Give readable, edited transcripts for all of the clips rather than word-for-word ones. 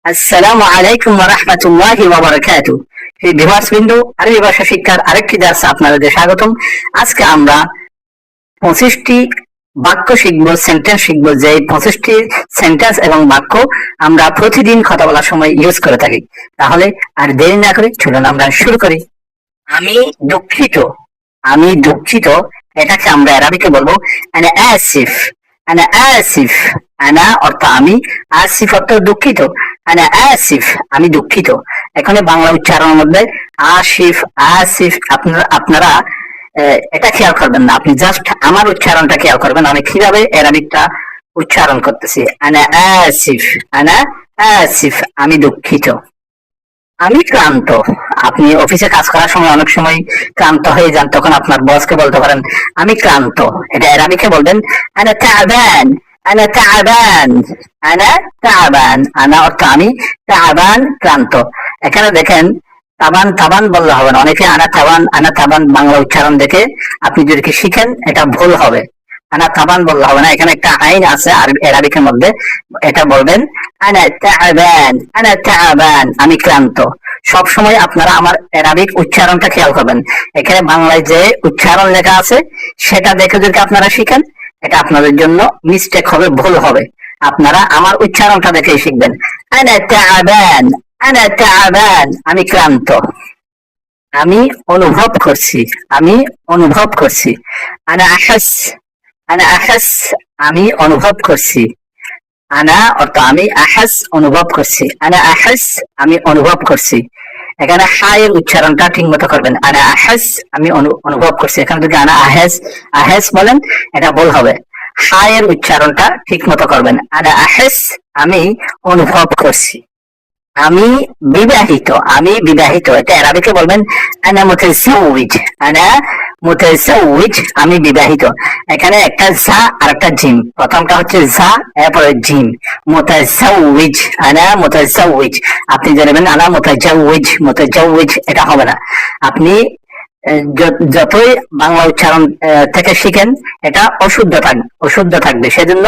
আসসালামু আলাইকুম ওয়া রাহমাতুল্লাহি ওয়া বারাকাতুহু। এই ভিউয়ার্স বিন্দু আরবি ভাষা শিক্ষার আরেকটি দার্সে আপনাদের স্বাগতম। আজকে আমরা 25টি বাক্য শিখবো, সেন্টেন্স শিখবো, যে 25টি সেন্টেন্স এবং বাক্য আমরা প্রতিদিন কথা বলার সময় ইউজ করে থাকি। তাহলে আর দেরি না করে চলুন আমরা শুরু করি। আমি দুঃখিত। আমি দুঃখিত এটাকে আমরা আরবিতে বলবো আনা আসিফ। আনা আসিফ। আনা অর্থ আমি, আসিফ অর্থ দুঃখিত। আনা আসিফ আমি দুঃখিত। এখানে বাংলা উচ্চারণের মধ্যে আসিফ আসিফ আপনারা এটা খেয়াল করবেন না, আপনি জাস্ট আমার উচ্চারণটা খেয়াল করবেন। আমি কিভাবে আরবিকটা উচ্চারণ করতেছি। আনা আসিফ। আনা আসিফ আমি দুঃখিত। আমি ক্লান্ত। আপনি অফিসে কাজ করার সময় অনেক সময় ক্লান্ত হয়ে যান, তখন আপনার বসকে বলতে পারেন আমি ক্লান্ত। এটা আরবিকে বলবেন আনা তাবান। আনা তাবান। আনা তাবান। আনা অর্থ আমি, তাবান ক্লান্ত। এখানে দেখেন তাবান তাবান বললে হবে না। অনেকে আনা তাবান বাংলা উচ্চারণ দেখে আপনি যদি শিখেন এটা ভুল হবে। আনা তাবান বললে হবে না, এখানে একটা আইন আছে আরবিকের মধ্যে, এটা বলবেন আনা তাবান। আনা তাবান আমি ক্লান্ত। সব সময় আপনারা আমার আরবিক উচ্চারণটা খেয়াল করবেন। এখানে বাংলায় যে উচ্চারণ লেখা আছে সেটা দেখে যদি আপনারা শিখেন এটা আপনাদের জন্য মিস্টেক হবে, ভুল হবে। আপনারা আমার উচ্চারণটা দেখে শিখবেন। আনা তাবান। আনা তাবান আমি ক্লান্ত। আমি অনুভব করছি। আমি অনুভব করছি। আনা আহাস। আনা আহাস আমি অনুভব করছি। আনা অর্থ আমি, আহাস অনুভব করছি। আনা আহাস আমি অনুভব করছি। এখানে হায়ের উচ্চারণটা ঠিক মতো করবেন। আনা আহাস আমি অনুভব করছি। এখানে যদি আনা আহাস আহাস বলেন এটা ভুল হবে। হায়ের উচ্চারণটা ঠিক মতো করবেন। আনা আহাস আমি অনুভব করছি। আমি বিবাহিত। আমি বিবাহিত এটা আরবিকে বলবেন আনা মুতাজাওয়িজ। আনা মুতাজাওয়িজ আমি বিবাহিত। এখানে একটা জা আর একটা জিম, প্রথমটা হচ্ছে জা এরপরে জিম। মুতাজাওয়িজ। আনা মুতাজাওয়িজ আপনি জানেন আনা মুতাজাওয়িজ। মুতাজাওয়িজ এটা হবে না। আপনি যতই বাংলা উচ্চারণ থেকে শিখেন এটা অশুদ্ধ থাকবে। সেজন্য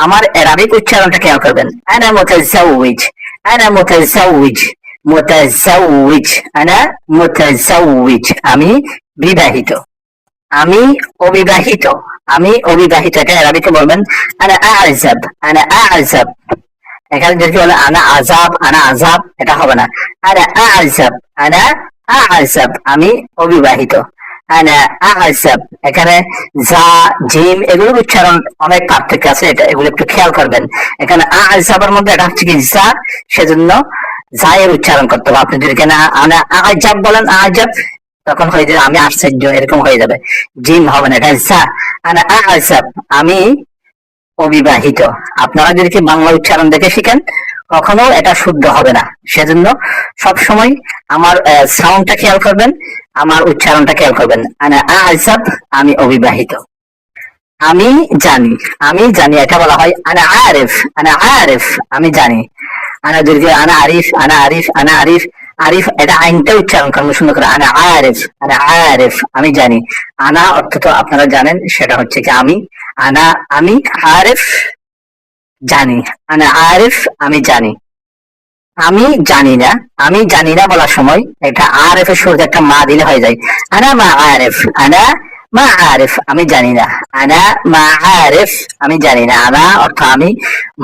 আমার আরবিক উচ্চারণটা খেয়াল করবেন। আনা মুতাজাওয়িজ। আনা মুতাজাওয়িজ। মুতাজাওয়িজ। আনা মুতাজাওয়িজ আমি বিবাহিত। আমি অবিবাহিত। আমি অবিবাহিত এটা আরবিতে বলবেন আনা আযাব। আনা আযাব। এখানে যদি বলে আনা আযাব আনা আযাব এটা হবে না। আনা আযাব। আনা আযাব আমি অবিবাহিত। আনা আযাব। এখানে জা জিম এগুলোর উচ্চারণ অনেক পার্থক্য আছে, এগুলো একটু খেয়াল করবেন। এখানে আযাবের মধ্যে এটা হচ্ছে কি জা, সেজন্য জায়ের উচ্চারণ করতে হবে। আপনি যদি আনা আযাব বলেন আযাব তখন হয়ে যাবে আমি আশ্চর্য, এরকম হয়ে যাবে। জিম হবে না, এটা জা। আনা আযাব আমি অবিবাহিত। আপনারা যদি বাংলা উচ্চারণ দেখে শিখেন কখনো এটা শুদ্ধ হবে না। সেজন্য সবসময় আমার সাউন্ডটা খেয়াল করবেন, আমার উচ্চারণটা খেয়াল করবেন। আনা আযাব আমি অবিবাহিত। আমি জানি। আমি জানি এটা বলা হয় আনা আরিফ। আনা আরিফ আমি জানি। আনা যদি আনা আরিফ আনা আরিফ আনা আরিফ আরিফ এটা আইনটা উচ্চারণ করবেন সুন্দর করে। আনা আরিফ। আনা আরিফ আমি জানি। আনা অর্থ তো আপনারা জানেন, সেটা হচ্ছে কি আমি। আনা আমি, আরিফ জানি। আনা আরিফ আমি জানি। আমি জানি না। আমি জানি না বলার সময় এটা আরিফ এর শুরুতে একটা মা দিলে হয়ে যায়। আনা মা আরিফ। আনা মা আরিফ আমি জানি না। আনা মা আরিফ আমি জানি না। আনা অর্থ আমি,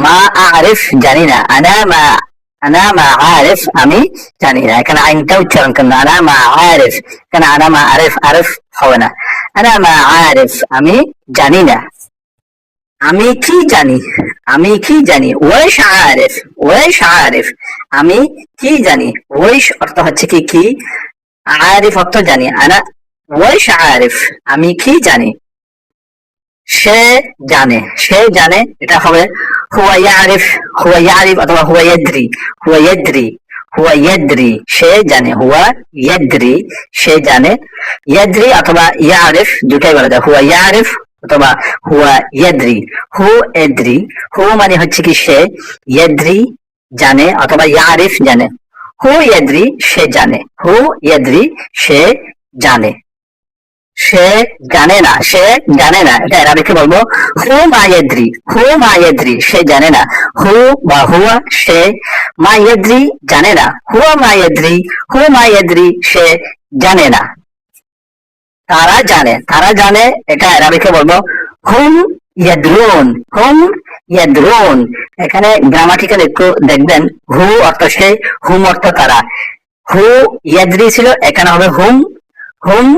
মা আরিফ জানি না। আনা মা আরিফ আমি জানি না। এখানে আইনটা উচ্চারণ করেন আনা মা আরিফ। এখানে আনা মা আরিফ আরিফ হবে না। আনা মা আরিফ আমি জানি না। আমি কি জানি। আমি কি জানি। ওয়াইশ আরিফ। ওয়াইশ আরিফ আমি কি জানি। ওয়াইশ অর্থ হচ্ছে কি কি, আরিফ অর্থ জানি। আনা ওয়াইশ আরিফ আমি কি জানি। সে জানে। সে জানে এটা হবে হুয়া ইয়ারিফ। হুয়া ইয়ারিফ অথবা হুয়া ইয়াদরি। হুয়া ইয়াদরি। হুয়া ইয়াদরি সে জানে। হুয়া ইয়াদরি সে জানে। ইয়াদরি অথবা ইয়ারিফ দুটাই বলা যায়। হুয়া ইয়ারিফ অথবা হুয়া ইয়াদরি। হু এদ্রি। হু মানে হচ্ছে কি সে, ইয়াদরি জানে অথবা ইয়ারিফ জানে। হু ইয়াদরি সে জানে। হু ইয়াদরি সে জানে। সে জানে না, সে জানে না। এটা আরবিতে বলবো হু মা ইয়াদ্রি, হু মা ইয়াদ্রি, সে জানে না। হু বা হুয়া, সে, মা ইয়াদ্রি জানে না, হুয়া মা ইয়াদ্রি, হু মা ইয়াদ্রি, সে জানে না। তারা জানে, তারা জানে, এটা আরবিতে বলবো হুম ইয়াদরুন, হুম ইয়াদরুন। এখানে গ্রামাটিক্যাল একটু দেখবেন, হু অর্থ সে, হুম অর্থ তারা। হু ইয়াদ্রি ছিল, এখানে হবে হুম, হুম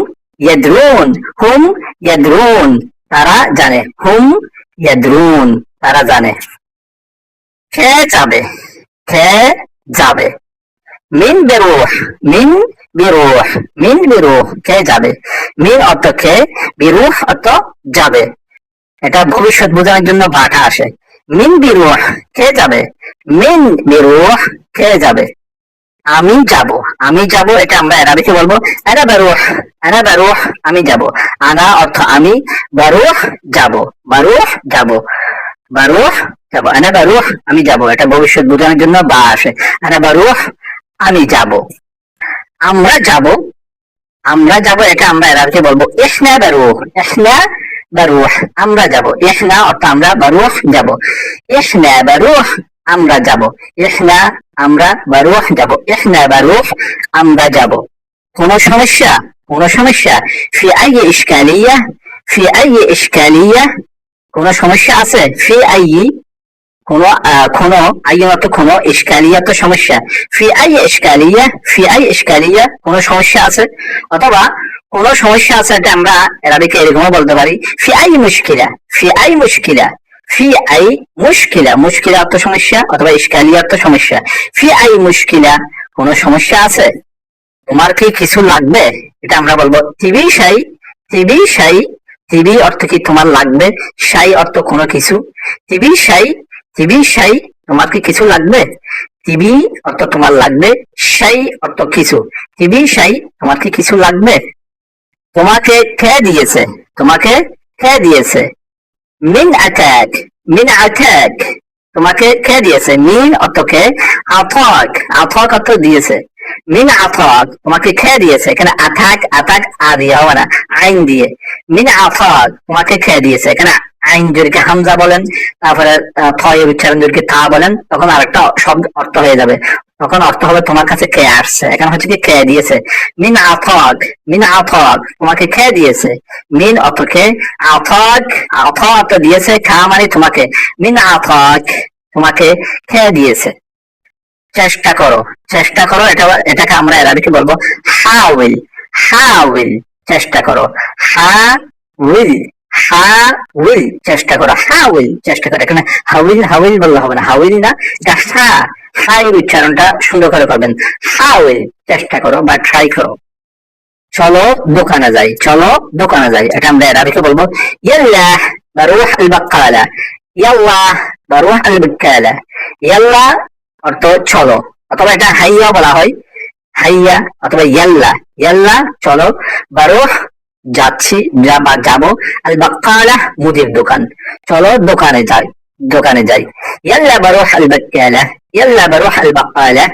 ইয়াদরুন, হুম ইয়াদরুন, তারা জানে, হুম ইয়াদরুন, তারা জানে। কে যাবে, কে যাবে, মিন বেরুহ, মিন বিরুহ, মিন বিরুহ, কে যাবে। মিন অর্থ কে, বিরুহ অর্থ যাবে। এটা ভবিষ্যৎ বোঝানোর জন্য বাটা আসে। মিন বিরুহ, কে যাবে, মিন বিরুহ, কে যাবে। আমি যাব, আমি যাব, এটা আমরা আরবিতে বলবো আনা বারুহ, আনা বারুহ, আমি যাব। আনা অর্থ আমি, বারুহ যাব, বারুহ যাব, বারুহ যাব, আনা বারুহ, আমি যাব। এটা ভবিষ্যৎ বোঝানোর জন্য বা আসে। আনা বারুহ, আমি যাব। আমরা যাব, আমরা যাব, এটা আমরা আরবিতে বলবো ইহনা বারুহ, ইহনা বারুহ, আমরা যাব। ইহনা অর্থ আমরা, বারুহ যাব। ইহনা বারুহ, আমরা যাব। ইহনা আমরা, বারুহ যাব। ইহনা বারুহ, আমরা যাব। কোন সমস্যা, কোন সমস্যা, ফি আই ইশকালিয়া, ফি আই ইশকালিয়া, কোন সমস্যা আছে, ফি আই, কোন, কোন, আইন অর্থ কোন, ইশকালিয়া তো সমস্যা, ফি আই ইশকালিয়া, ফি আই ইশকালিয়া, কোন সমস্যা আছে। অথবা কোন সমস্যা আছে, এটা আমরা আরবিতে এরকমও বলতে পারি ফি আই মুশকিলা, ফি আই মুশকিলা, ফি আই মুশকিলা, মুশকিলা অর্থ সমস্যা, অথবা ইশকালিয়া অর্থ সমস্যা। ফি আই মুশকিলা, কোন সমস্যা আছে, তোমার কি কিছু লাগবে, এটা আমরা বলবো তিবি শাই, তিবি শাই, তিবি অর্থ কি তোমার লাগবে, শাই অর্থ কোনো কিছু, তিবি শাই, তিবি শাই, তোমার কি কিছু লাগবে। তিবি অর্থ তোমার লাগবে, শাই অর্থ কিছু, তিবি শাই, তোমার কি কিছু লাগবে। তোমাকে কে দিয়েছে, তোমাকে কে দিয়েছে। মিন আতাক, মিন আতাক, তোমাকে কে দিয়েছে। মিন অর্থ কে, আতাক, আতাক অর্থ দিয়েছে। মিন আতাক, তোমাকে কে দিয়েছে। এখানে আতাক, আতাক আ দিয়ে হবে না, আইন দিয়ে। মিন আতাক, তোমাকে কে দিয়েছে। এখানে আইন জোরকে হামজা বলেন, তারপরে থয়ের উচ্চারণ জোরকে তা বলেন, তখন আরেকটা শব্দ অর্থ হয়ে যাবে। তখন অর্থ হবে তোমার কাছে কে আসছে। এখানে হচ্ছে কি কে দিয়েছে। মিন আতাক, মিন আতাক, তোমাকে কে দিয়েছে। মিন অর্থ কে, আতাক, আতা অর্থ দিয়েছে, খা মানে তোমাকে। মিন আতাক, তোমাকে কে দিয়েছে। চেষ্টা করো, চেষ্টা করো, এটা, এটাকে আমরা আরবিতে বলবো হাউইল, হাউইল, চেষ্টা করো। হাউইল, হাউইল, চেষ্টা করো। হাউইল, চেষ্টা করো। এখানে হাউইল, হাউইল বললে হবে না, হাউইল না, এটা হা, হাই উচ্চারণটা সুন্দর করে করবেন। হাউইল, চেষ্টা করো বা ট্রাই করো। চলো দোকানে যাই, চলো দোকানে যাই, এটা আমরা আরবিতে বলবো ইয়াল্লা বারুহ আল বাক্কালা, ইয়াল্লা বারুহ আল বাক্কালা। ইয়াল্লা অর্থ চলো, অথবা এটা হাইয়া বলা হয়, হাইয়া অথবা ইয়াল্লা, ইয়াল্লা চলো, বারুহ যাচ্ছি, বা যাবো, আল বাক্কালা মুদির দোকান, চলো দোকানে যাই, দোকানে যাই। ইয়াল্লা বারুহ আল বাক্কালা, ইয়াল্লা বারুহ আল বাক্কালা,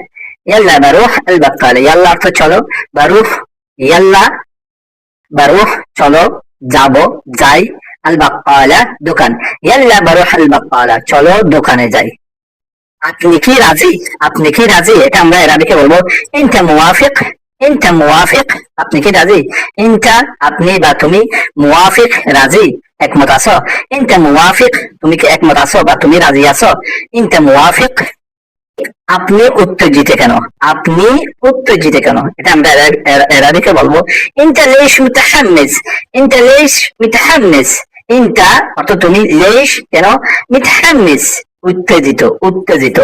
ইয়াল্লা বারুহ আল বাক্কালা। ইয়াল্লা অর্থ চলো, বারুহ, ইয়াল্লা বারুহ চলো, যাবো, যাই, আল বাক্কালা দোকান, ইয়াল্লা বারুহ আল বাক্কালা, চলো দোকানে যাই। আপনি কি রাজি, আপনি কি রাজি, এটা আমরা আরবিতে বলবো ইনতা মুওয়াফিক, ইনতা মুওয়াফিক, আপনি কি রাজি। ইনতা আপনি বা তুমি, মুওয়াফিক রাজি, একমত আছো। ইনতা মুওয়াফিক, তুমি কি একমত আছো বা তুমি রাজি আছো। ইনতা মুওয়াফিক, আপনি উত্তেজিত কেন, আপনি উত্তেজিত কেন, এটা আমরা আরবিতে বলবো ইনতা লেশ মুতাহাম্মিস, ইনতা লেশ মুতাহাম্মিস। ইনতা অর্থ তুমি, লেশ কেন, মুতাহাম্মিস উত্তেজিত, উত্তেজিত।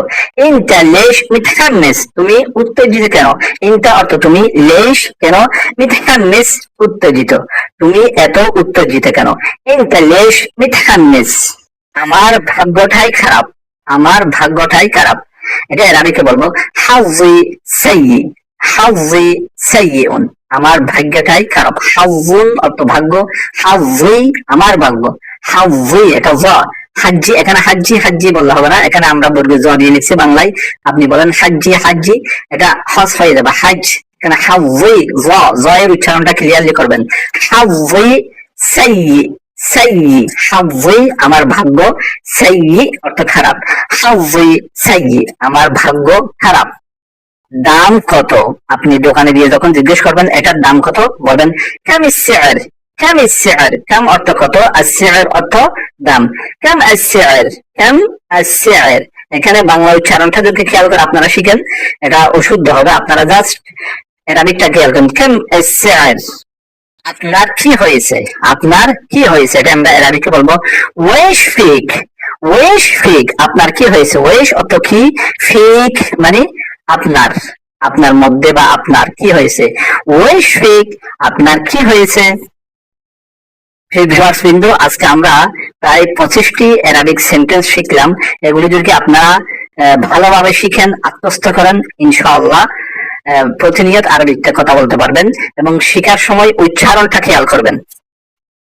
ইনতা লেশ মুতাহাম্মিস, তুমি উত্তেজিত কেন। ইনতা অর্থ তুমি, লেশ কেন, মুতাহাম্মিস উত্তেজিত, তুমি এত উত্তেজিত কেন। ইনতা লেশ মুতাহাম্মিস, আমার ভাগ্যটাই খারাপ, আমার ভাগ্যটাই খারাপ, এটা আরবিতে বলবো হাজি সাইয়্যি, হাজি সাইয়্যিউন, আমার ভাগ্যটাই খারাপ। হাজুন অর্থ ভাগ্য, হাজি আমার ভাগ্য, হাজি এটা জ, হাজ্জি, এখানে হাজ্জি হাজ্জি বললে হবে না, এখানে আমরা বর্গে জ দিয়ে লিখছি বাংলায়, আপনি বলেন হাজ্জি হাজ্জি, এটা হজ হয়ে যাবে, হাজ এখানে হাওয়ি জয়ের উচ্চারণটা ক্লিয়ারলি করবেন। হাওয়ি সাইয়্যি সাইয়্যি, হাওয়ি আমার ভাগ্য, সাইয়্যি অর্থ খারাপ। হাওয়ি সাইয়্যি আমার ভাগ্য খারাপ। দাম কত? আপনি দোকানে গিয়ে যখন জিজ্ঞেস করবেন এটার দাম কত, বলবেন কাম ইস-সি'র, কাম ইস-সি'র, কাম অর্থ কত, আর-সি'র অর্থ দাম। কাম আস-সি'র, কাম আস-সি'র। এখানে বাংলা উচ্চারণটা যদি খেয়াল করে আপনারা শিখেন, এটা অশুদ্ধ হবে। আপনারা জাস্ট অ্যারাবিকটা খেয়াল করেন। কাম আস-সি'র, আপনার কি হয়েছে, আপনার কি হয়েছে, এটা আমরা অ্যারাবিকে বলবো ওয়েশ ফিক, ওয়েশ ফিক, আপনার কি হয়েছে। ওয়েশ অর্থ কি, ফিক মানে আপনার, আপনার মধ্যে বা আপনার কি হয়েছে। ওয়েশ ফিক, আপনার কি হয়েছে। ভিউয়ার্স বিন্দু, আজকে আমরা প্রায় 25টি অ্যারাবিক সেন্টেন্স শিখলাম। এগুলি যদি আপনারা ভালোভাবে শিখেন, আত্মস্থ করেন, ইনশাআল্লাহ প্রতিনিয়ত আরবিতে কথা বলতে পারবেন এবং শেখার সময় উচ্চারণটা খেয়াল করবেন।